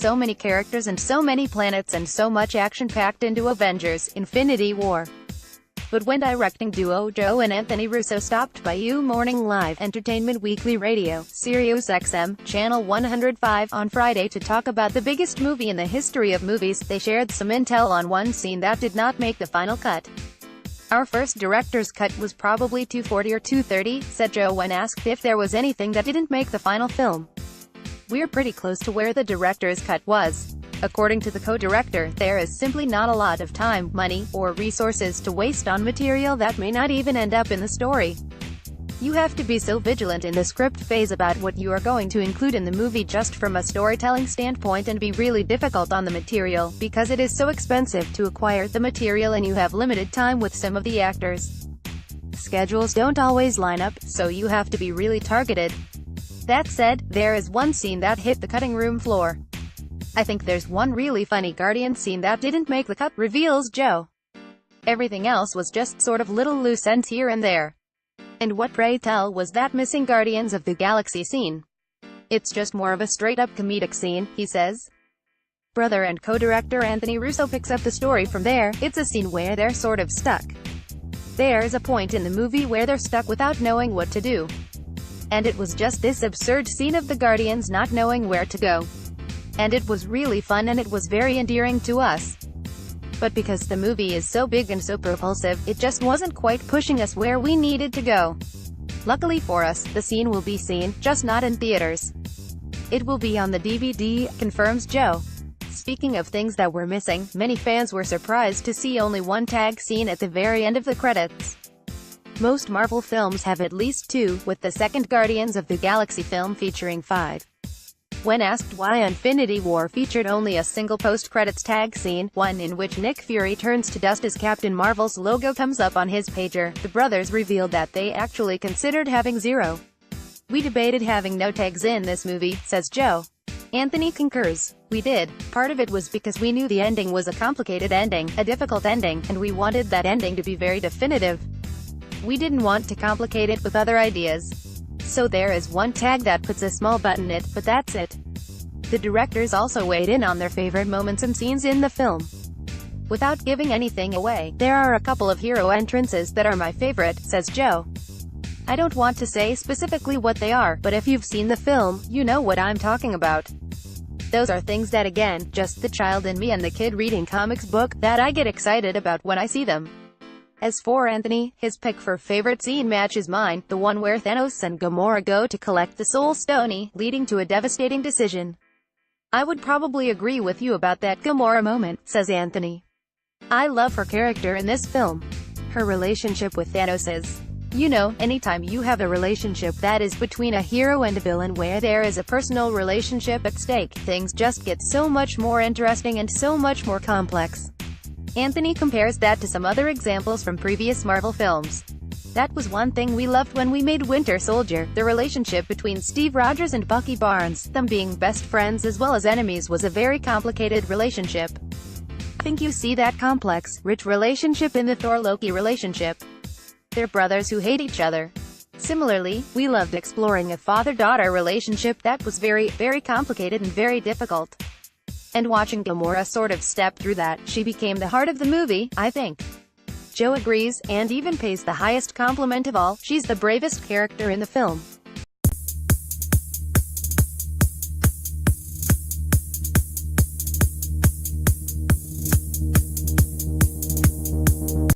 so many characters and so many planets and so much action packed into Avengers: Infinity War. But when directing duo Joe and Anthony Russo stopped by U Morning Live Entertainment Weekly Radio, Sirius XM, Channel 105, on Friday to talk about the biggest movie in the history of movies, they shared some intel on one scene that did not make the final cut. "Our first director's cut was probably 240 or 230, said Joe when asked if there was anything that didn't make the final film. "We're pretty close to where the director's cut was. According to the co-director, there is simply not a lot of time, money, or resources to waste on material that may not even end up in the story. You have to be so vigilant in the script phase about what you are going to include in the movie just from a storytelling standpoint, and be really difficult on the material, because it is so expensive to acquire the material and you have limited time with some of the actors. Schedules don't always line up, so you have to be really targeted. That said, there is one scene that hit the cutting room floor. I think there's one really funny Guardian scene that didn't make the cut," reveals Joe. "Everything else was just sort of little loose ends here and there." "And what, pray tell, was that missing Guardians of the Galaxy scene?" "It's just more of a straight-up comedic scene," he says. Brother and co-director Anthony Russo picks up the story from there. "It's a scene where they're sort of stuck. There's a point in the movie where they're stuck without knowing what to do. And it was just this absurd scene of the Guardians not knowing where to go. And it was really fun and it was very endearing to us. But because the movie is so big and so propulsive, it just wasn't quite pushing us where we needed to go. Luckily for us, the scene will be seen, just not in theaters. It will be on the DVD, confirms Joe. Speaking of things that were missing, many fans were surprised to see only one tag scene at the very end of the credits. Most Marvel films have at least two, with the second Guardians of the Galaxy film featuring 5. When asked why Infinity War featured only a single post-credits tag scene, one in which Nick Fury turns to dust as Captain Marvel's logo comes up on his pager, the brothers revealed that they actually considered having 0. "We debated having no tags in this movie," says Joe. Anthony concurs. "We did. Part of it was because we knew the ending was a complicated ending, a difficult ending, and we wanted that ending to be very definitive. We didn't want to complicate it with other ideas. So there is one tag that puts a small button in it, but that's it." The directors also weighed in on their favorite moments and scenes in the film. "Without giving anything away, there are a couple of hero entrances that are my favorite," says Joe. "I don't want to say specifically what they are, but if you've seen the film, you know what I'm talking about. Those are things that, again, just the child in me and the kid reading comics book, that I get excited about when I see them." As for Anthony, his pick for favorite scene matches mine, the one where Thanos and Gamora go to collect the Soul Stone, leading to a devastating decision. "I would probably agree with you about that Gamora moment," says Anthony. "I love her character in this film. Her relationship with Thanos is, you know, anytime you have a relationship that is between a hero and a villain where there is a personal relationship at stake, things just get so much more interesting and so much more complex." Anthony compares that to some other examples from previous Marvel films. "That was one thing we loved when we made Winter Soldier. The relationship between Steve Rogers and Bucky Barnes, them being best friends as well as enemies, was a very complicated relationship. I think you see that complex, rich relationship in the Thor-Loki relationship. They're brothers who hate each other. Similarly, we loved exploring a father-daughter relationship that was very, very complicated and very difficult. And watching Gamora sort of step through that, she became the heart of the movie, I think." Joe agrees, and even pays the highest compliment of all: "She's the bravest character in the film."